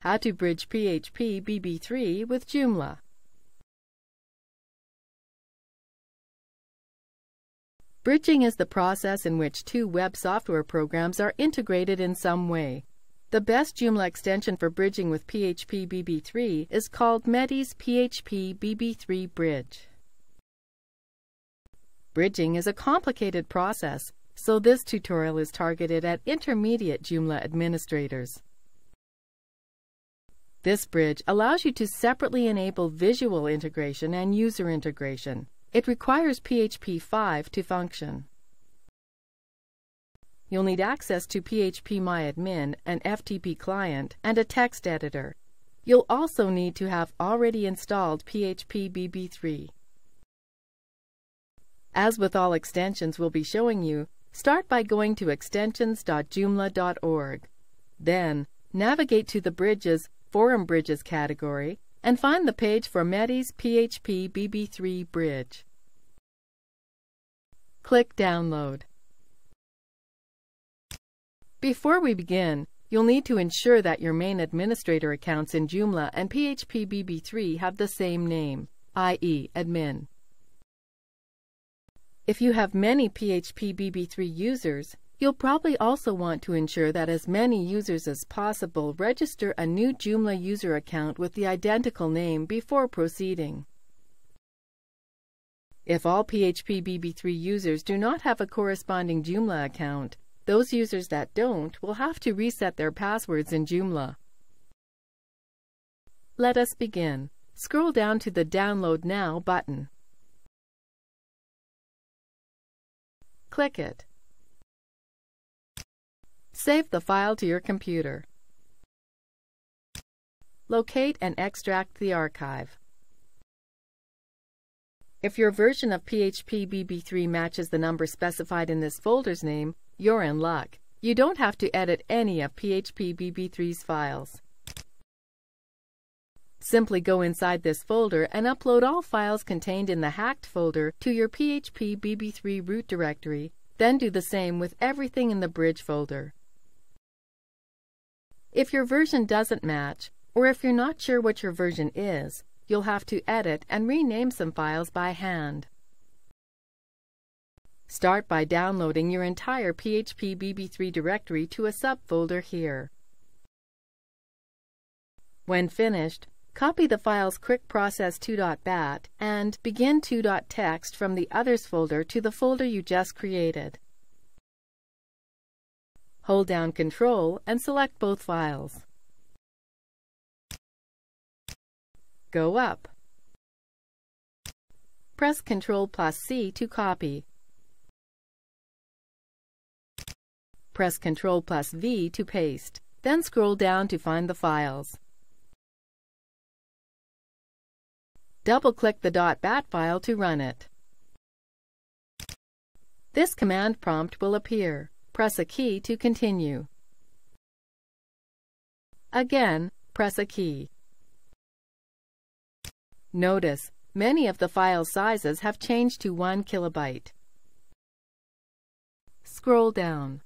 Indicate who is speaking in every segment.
Speaker 1: How to bridge PHPBB3 with Joomla. Bridging is the process in which two web software programs are integrated in some way. The best Joomla extension for bridging with PHPBB3 is called Meti's PHPBB3 Bridge. Bridging is a complicated process, so this tutorial is targeted at intermediate Joomla administrators. This bridge allows you to separately enable visual integration and user integration. It requires PHP 5 to function. You'll need access to PHPMyAdmin, an FTP client, and a text editor. You'll also need to have already installed PHPBB3. As with all extensions we'll be showing you, start by going to extensions.joomla.org. Then, navigate to the Bridges, Forum Bridges category and find the page for Meti's PHPBB3 Bridge. Click Download. Before we begin, you'll need to ensure that your main administrator accounts in Joomla and PHPBB3 have the same name, i.e. admin. If you have many PHPBB3 users, you'll probably also want to ensure that as many users as possible register a new Joomla user account with the identical name before proceeding. If all PHPBB3 users do not have a corresponding Joomla account, those users that don't will have to reset their passwords in Joomla. Let us begin. Scroll down to the Download Now button. Click it. Save the file to your computer. Locate and extract the archive. If your version of PHPBB3 matches the number specified in this folder's name, you're in luck. You don't have to edit any of PHPBB3's files. Simply go inside this folder and upload all files contained in the hacked folder to your PHPBB3 root directory, then do the same with everything in the bridge folder. If your version doesn't match, or if you're not sure what your version is, you'll have to edit and rename some files by hand. Start by downloading your entire PHPBB3 directory to a subfolder here. When finished, copy the files quickprocess2.bat and begin2.txt from the Others folder to the folder you just created. Hold down Ctrl and select both files. Go up. Press Ctrl+C to copy. Press Ctrl+V to paste. Then scroll down to find the files. Double-click the .bat file to run it. This command prompt will appear. Press a key to continue. Again, press a key. Notice, many of the file sizes have changed to 1 kilobyte. Scroll down.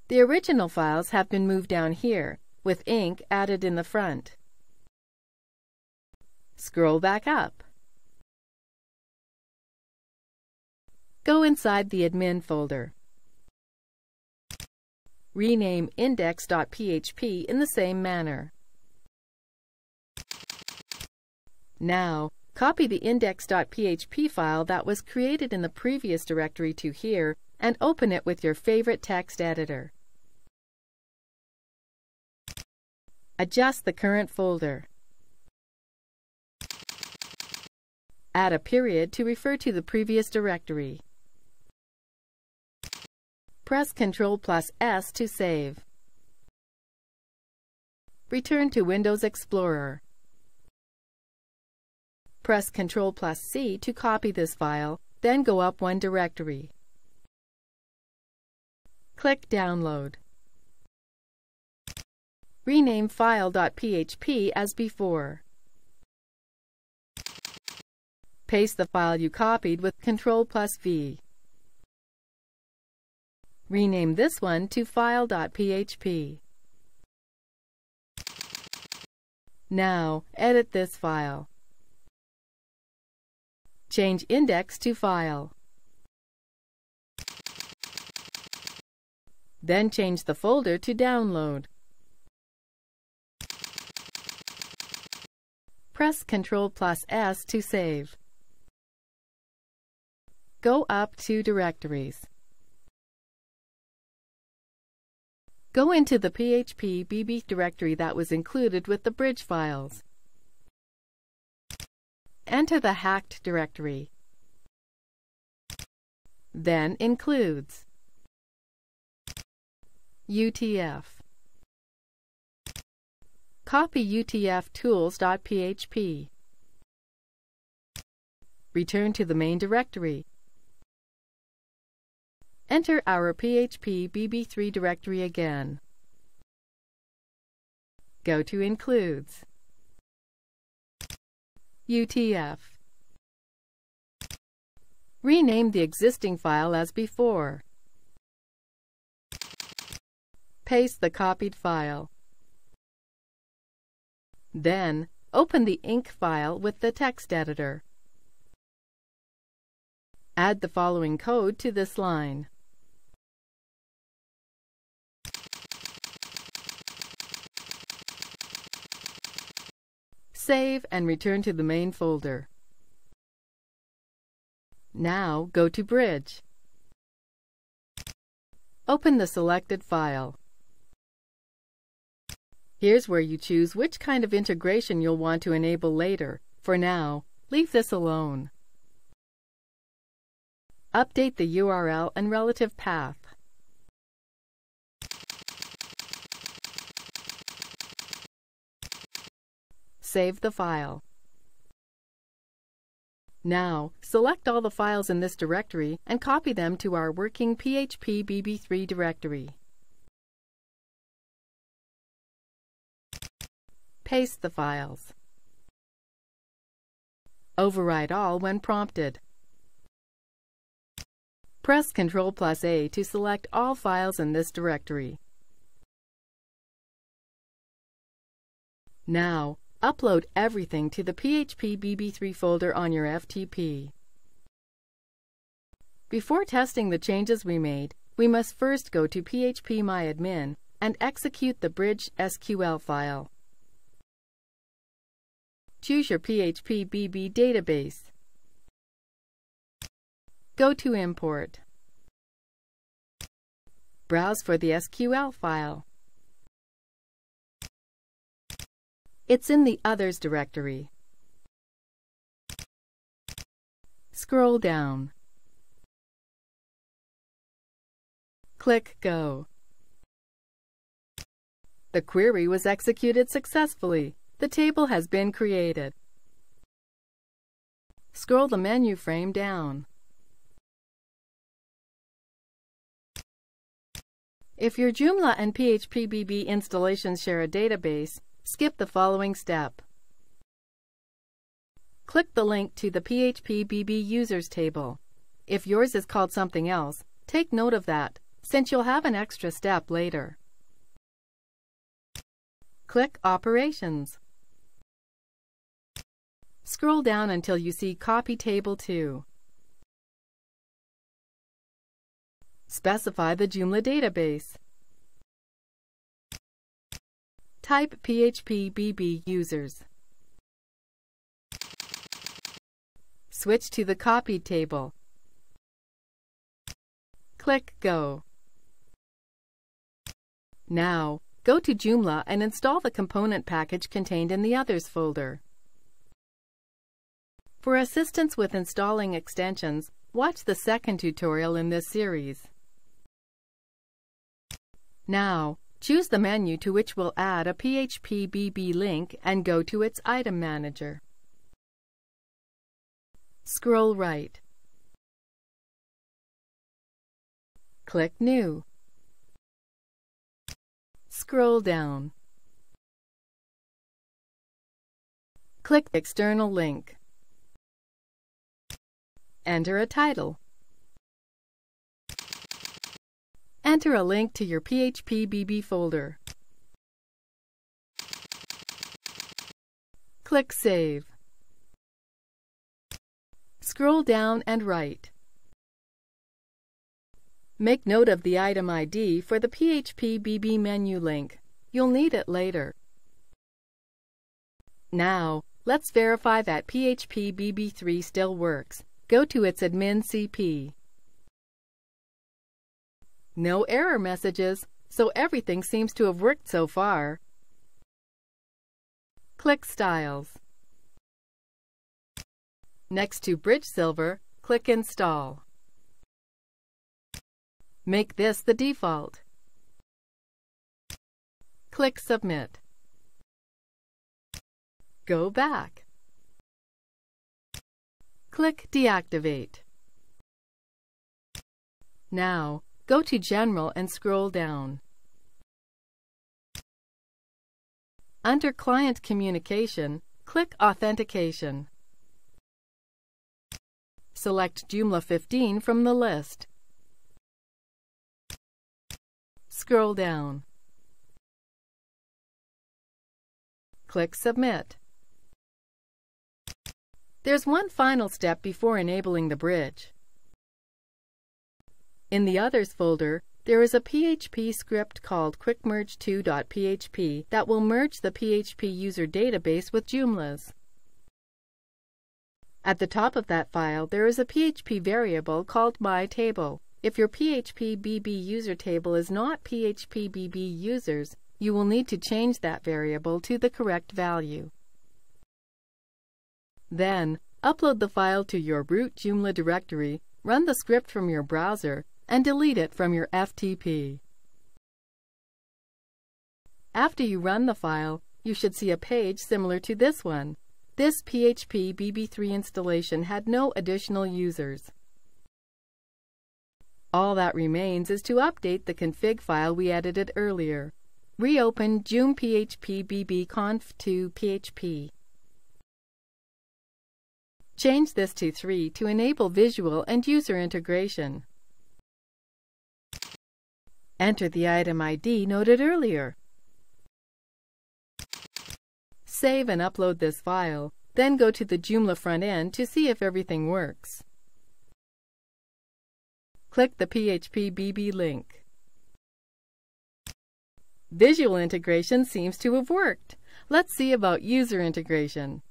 Speaker 1: The original files have been moved down here, with ink added in the front. Scroll back up. Go inside the admin folder. Rename index.php in the same manner. Now, copy the index.php file that was created in the previous directory to here and open it with your favorite text editor. Adjust the current folder. Add a period to refer to the previous directory. Press Ctrl+S to save. Return to Windows Explorer. Press Ctrl+C to copy this file, then go up one directory. Click Download. Rename file.php as before. Paste the file you copied with Ctrl+V. Rename this one to file.php. Now, edit this file. Change index to File. Then change the folder to Download. Press Ctrl+S to save. Go up to Directories. Go into the PHPBB directory that was included with the bridge files. Enter the hacked directory. Then Includes. UTF. Copy utftools.php. Return to the main directory. Enter our PHPBB3 directory again. Go to Includes. UTF. Rename the existing file as before. Paste the copied file. Then, open the Inc file with the text editor. Add the following code to this line. Save and return to the main folder. Now go to Bridge. Open the selected file. Here's where you choose which kind of integration you'll want to enable later. For now, leave this alone. Update the URL and relative path. Save the file. Now, select all the files in this directory and copy them to our working PHPBB3 directory. Paste the files. Override all when prompted. Press Ctrl+A to select all files in this directory. Now, upload everything to the PHPBB3 folder on your FTP. Before testing the changes we made, we must first go to phpMyAdmin and execute the bridge SQL file. Choose your PHPBB database. Go to Import. Browse for the SQL file. It's in the Others directory. Scroll down. Click Go. The query was executed successfully. The table has been created. Scroll the menu frame down. If your Joomla and PHPBB installations share a database, skip the following step. Click the link to the PHPBB Users table. If yours is called something else, take note of that, since you'll have an extra step later. Click Operations. Scroll down until you see Copy Table to. Specify the Joomla database. Type PHPBB Users. Switch to the Copied table. Click Go. Now, go to Joomla and install the component package contained in the Others folder. For assistance with installing extensions, watch the second tutorial in this series. Now, choose the menu to which we'll add a PHPBB link and go to its Item Manager. Scroll right. Click New. Scroll down. Click External Link. Enter a title. Enter a link to your PHPBB folder. Click Save. Scroll down and write. Make note of the item ID for the PHPBB menu link. You'll need it later. Now, let's verify that PHPBB3 still works. Go to its admin CP. No error messages, so everything seems to have worked so far. Click Styles. Next to Bridge Silver, click Install. Make this the default. Click Submit. Go back. Click Deactivate. Now, go to General and scroll down. Under Client Communication, click Authentication. Select Joomla 15 from the list. Scroll down. Click Submit. There's one final step before enabling the bridge. In the Others folder, there is a PHP script called quickmerge2.php that will merge the PHP user database with Joomla's. At the top of that file, there is a PHP variable called myTable. If your PHPBB user table is not PHPBB users, you will need to change that variable to the correct value. Then, upload the file to your root Joomla directory, run the script from your browser, and delete it from your FTP. After you run the file, you should see a page similar to this one. This PHPBB3 installation had no additional users. All that remains is to update the config file we edited earlier. Reopen Joom PHPBB conf2 PHP. Change this to 3 to enable visual and user integration. Enter the item ID noted earlier. Save and upload this file, then go to the Joomla front end to see if everything works. Click the PHPBB link. Visual integration seems to have worked. Let's see about user integration.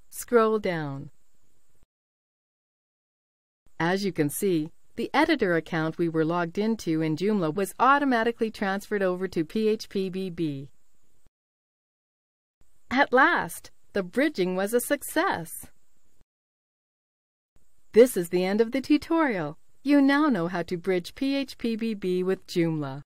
Speaker 1: Scroll down. As you can see, the editor account we were logged into in Joomla was automatically transferred over to PHPBB. At last, the bridging was a success. This is the end of the tutorial. You now know how to bridge PHPBB with Joomla.